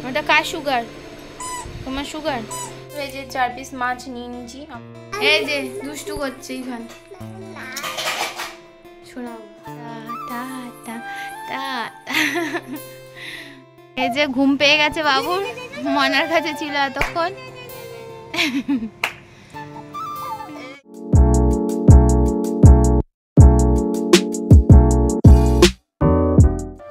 ওটা কার সুগার? তোমার সুগার? এই যে 4 পিস মাছ নিয়ে নিয়েছি। এই যে দুষ্টু করছে ইভান। শোনাও টা টা টা। এই যে ঘুম পেয়ে গেছে বাবুর, মনার কাছে ছিল এতক্ষণ।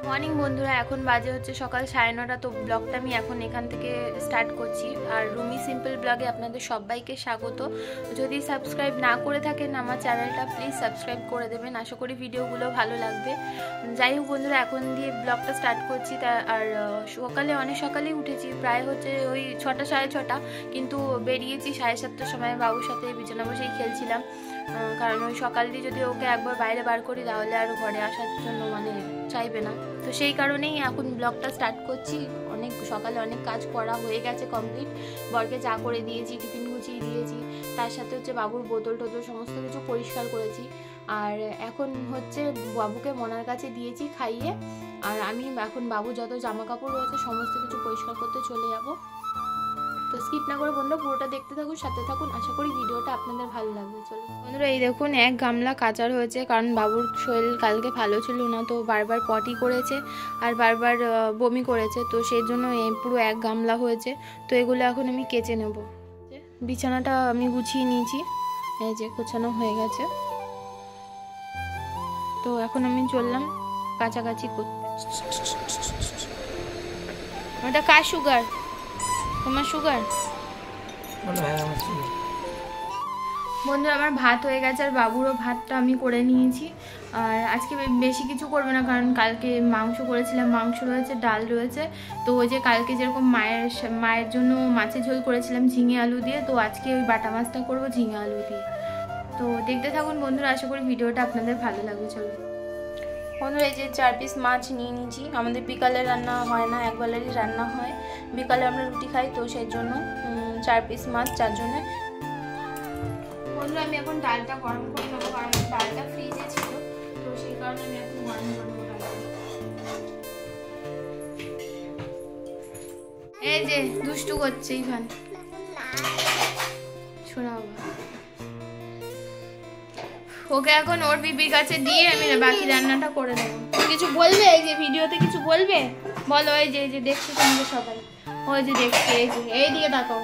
মর্নিং বন্ধুরা, এখন বাজে হচ্ছে সকাল 9:30। তো ব্লগটা আমি এখন এখান থেকে স্টার্ট করছি। আর রুমি সিম্পল ব্লগে আপনাদের সবাইকে স্বাগত। যদি সাবস্ক্রাইব না করে থাকেন আমার চ্যানেলটা, প্লিজ সাবস্ক্রাইব করে দেবেন। আশা করি ভিডিওগুলো ভালো লাগবে। যাই হোক বন্ধুরা, এখন দিয়ে ব্লগটা স্টার্ট করছি। আর সকালে অনেক সকালেই উঠেছি, প্রায় হচ্ছে ওই 6টা 6:30, কিন্তু বেরিয়েছি 7:30টার সময়। বাবুর সাথে বিছানা বসেই খেলছিলাম, কারণ ওই সকাল দিয়ে যদি ওকে একবার বাইরে বার করি তাহলে আর ঘরে আসার জন্য চাইবে না। তো সেই কারণেই এখন ব্লগটা স্টার্ট করছি। অনেক সকালে অনেক কাজ করা হয়ে গেছে কমপ্লিট। বরকে চা করে দিয়েছি, টিফিন গুছিয়ে দিয়েছি, তার সাথে হচ্ছে বাবুর বোতল টোতল সমস্ত কিছু পরিষ্কার করেছি। আর এখন হচ্ছে বাবুকে মনার কাছে দিয়েছি খাইয়ে। আর আমি এখন বাবু যত জামা কাপড় রয়েছে সমস্ত কিছু পরিষ্কার করতে চলে যাব। তো স্কিপ না করে বন্ধুরা পুরোটা দেখতে থাকুন, সাথে থাকুন। আশা করি ভিডিওটা আপনাদের ভালো লাগবে। চলো বন্ধুরা, এই দেখুন 1 গামলা কাচার হয়েছে, কারণ বাবুর শরীর কালকে ভালো ছিল না, তো বারবার পটি করেছে আর বারবার বমি করেছে, তো সেই জন্য পুরো 1 গামলা হয়েছে। তো এগুলো এখন আমি কেচে নেব। বিছানাটা আমি গুছিয়ে নিয়েছি, এই যে গোছানো হয়ে গেছে। তো এখন আমি চললাম কাছাকাছি করতে। ওটা কার সুগার? তোমার সুগার? বন্ধুরা, আমার ভাত হয়ে গেছে আর বাবুরও ভাতটা আমি করে নিয়েছি। আর আজকে বেশি কিছু করবো না, কারণ কালকে মাংস করেছিলাম, মাংস রয়েছে, ডাল রয়েছে। তো ওই যে কালকে যেরকম মায়ের জন্য মাছের ঝোল করেছিলাম ঝিঙে আলু দিয়ে, তো আজকে ওই বাটা মাছটা করবো ঝিঙে আলু দিয়ে। তো দেখতে থাকুন বন্ধুরা, আশা করি ভিডিওটা আপনাদের ভালো লাগবে। চলো বন্ধুরা, এই যে 4 পিস মাছ নিয়ে নিয়েছি। আমাদের বিকালে রান্না হয় না, একবেলারই রান্না হয়। বিকালে আমরা রুটি খাই, তো সেই জন্য 4 পিস মাছ 4 জনের। বন্ধুরা, আমি এখন ডালটা গরম করে নেবো, কারণ ডালটা ফ্রিজে ছিল, তো সেই কারণে আমি এখন গরম করবো ডালটা। এই যে দুষ্টু করছে ইভান। শোনাও, ওকে এখন ওর বিবির কাছে দিয়ে আমি বাকি রান্নাটা করে দেবো। কিছু বলবে? এই যে ভিডিওতে কিছু বলবে বলো। এই যে দেখছো তোমাকে সবাই, ওই যে দেখছে, এই যে এইদিকে তাকাও,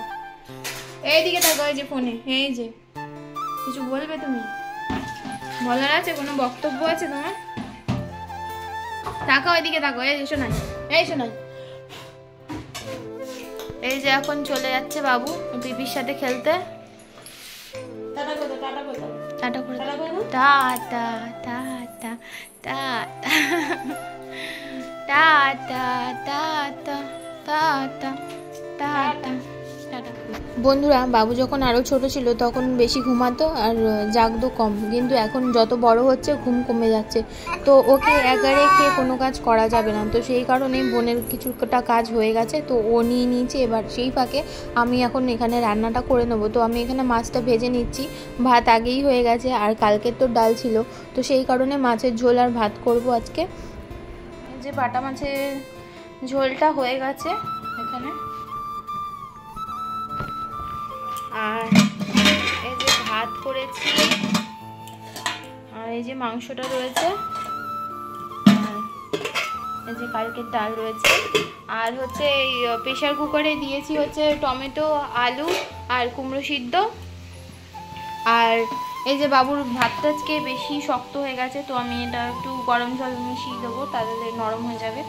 এইদিকে তাকাও, এই যে ফোনে, এই যে কিছু বলবে তুমি? বলার আছে? কোনো বক্তব্য আছে তোমার? তাকাও, এদিকে তাকাও, এই যে শোনাই, এই শোনাই। এই যে এখন চলে যাচ্ছে বাবু বিবির সাথে খেলতে। টাটা করে, টাটা করে, টাটা করে, tata tata tata tata tata tata. বন্ধুরা, বাবু যখন আরও ছোট ছিল তখন বেশি ঘুমাতো আর জাগতো কম, কিন্তু এখন যত বড় হচ্ছে ঘুম কমে যাচ্ছে। তো ওকে একা রেখে কোনো কাজ করা যাবে না, তো সেই কারণে বোনের কিছুটা কাজ হয়ে গেছে, তো ও নিয়ে নিয়েছে। এবার সেই ফাঁকে আমি এখন এখানে রান্নাটা করে নেবো। তো আমি এখানে মাছটা ভেজে নিচ্ছি, ভাত আগেই হয়ে গেছে, আর কালকের তো ডাল ছিল, তো সেই কারণে মাছের ঝোল আর ভাত করব আজকে। যে বাটা মাছের ঝোলটা হয়ে গেছে এখানে, আর এই যে ভাত করেছি, আর এই যে মাংসটা রয়েছে, আর এই যে কালকের ডাল রয়েছে, আর হচ্ছে এই প্রেশার কুকারে দিয়েছি হচ্ছে টমেটো, আলু আর কুমড়ো সিদ্ধ। আর এই যে বাবুর ভাতটা আজকে বেশি শক্ত হয়ে গেছে, তো আমি এটা একটু গরম জল মিশিয়ে দেবো, তাহলে নরম হয়ে যাবে,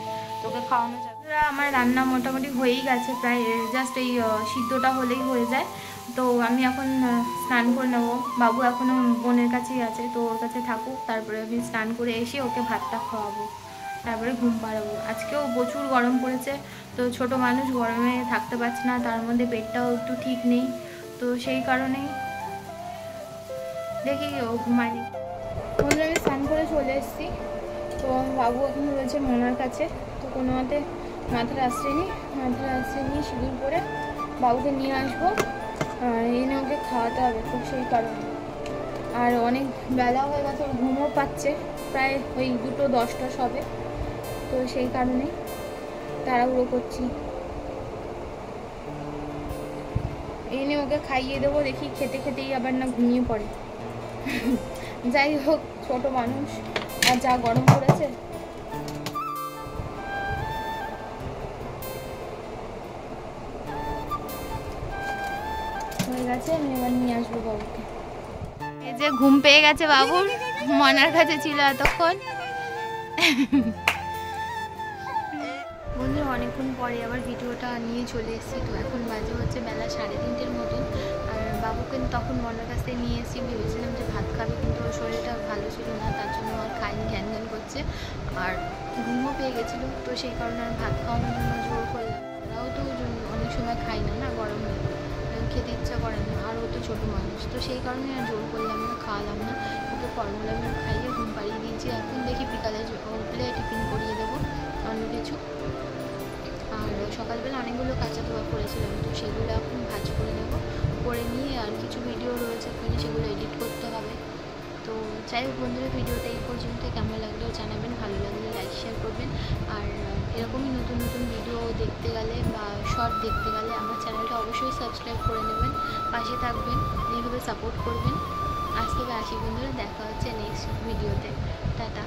তোকে খাওয়ানো যাবে। আমার রান্না মোটামুটি হয়েই গেছে, প্রায় জাস্ট এই সিদ্ধটা হলেই হয়ে যায়। তো আমি এখন স্নান করে নেবো। বাবু এখনও বোনের কাছেই আছে, তো ওর কাছে থাকুক, তারপরে আমি স্নান করে এসে ওকে ভাতটা খাওয়াবো, তারপরে ঘুম পাড়াবো। আজকেও প্রচুর গরম পড়েছে, তো ছোট মানুষ গরমে থাকতে পারছে না, তার মধ্যে পেটটাও একটু ঠিক নেই, তো সেই কারণেই দেখি ও ঘুমায়নি। বন্ধুরা, আমি স্নান করে চলে এসেছি, তো বাবু এখন রয়েছে মনার কাছে। তো কোনো মতে মাথাটা আসছেনি সিঁদুর পরে বাবুকে নিয়ে আসবো, এনে ওকে খাওয়াতে হবে, তো সেই কারণে। আর অনেক বেলা হয়ে গেছে, ওর ঘুমও পাচ্ছে, প্রায় ওই 2:10 হবে, তো সেই কারণে তাড়াহুড়ো করছি। এনে ওকে খাইয়ে দেবো, দেখি খেতে খেতেই আবার না ঘুমিয়ে পড়ে। যাই হোক, ছোট মানুষ, আর যা গরম পড়েছে। হয়ে গেছে, আমি এবার নিয়ে আসবো বাবুকে। এই যে ঘুম পেয়ে গেছে বাবুর, মনার কাছে ছিল এতক্ষণ। বন্ধুরা অনেকক্ষণ পরে আবার ভিডিওটা নিয়ে চলে এসেছি। তো এখন বাজে হচ্ছে বেলা 3:30-র মতন। আর বাবুকে তখন মনার কাছ থেকে নিয়ে এসেছি, ভেবেছিলাম যে ভাত খাবে, কিন্তু ওর শরীরটা ভালো ছিল না, তার জন্য আর খাইনি, ঘ্যান ঘ্যান করছে আর ঘুমও পেয়ে গেছিলো। তো সেই কারণে আর ভাত খাওয়ানোর জন্য জোর করলাম। ওরাও তো অনেক সময় খাই না, না গরমে খেতে ইচ্ছা করে না, আর ও তো ছোটো মানুষ, তো সেই কারণে আর জোর করলাম না, খাওয়ালাম না। ওকে ফর্মুলা মিল্ক খাইয়ে ঘুম পাড়িয়ে দিয়েছি। এখন দেখি বিকালে উঠলে টিফিন করিয়ে দেবো অন্য কিছু। আর সকালবেলা অনেকগুলো কাঁচা ধোয়া করেছিলাম, তো সেগুলো এখন ভাজ করে নেব, করে নিয়ে আর কিছু ভিডিও রয়েছে ওখানে, সেগুলো এডিট করতে হবে। তো যাই হোক বন্ধুরা, ভিডিওটা এই পর্যন্ত, কেমন লাগলেও জানাবেন, ভালো লাগলে লাইক শেয়ার করবেন। আর এরকমই নতুন নতুন ভিডিও দেখতে গেলে বা শর্ট দেখতে গেলে আমার চ্যানেলটা অবশ্যই সাবস্ক্রাইব করে নেবেন, পাশে থাকবেন, এইভাবে সাপোর্ট করবেন। আজ তবে আসি বন্ধুরা, দেখা হচ্ছে নেক্সট ভিডিওতে। টাটা।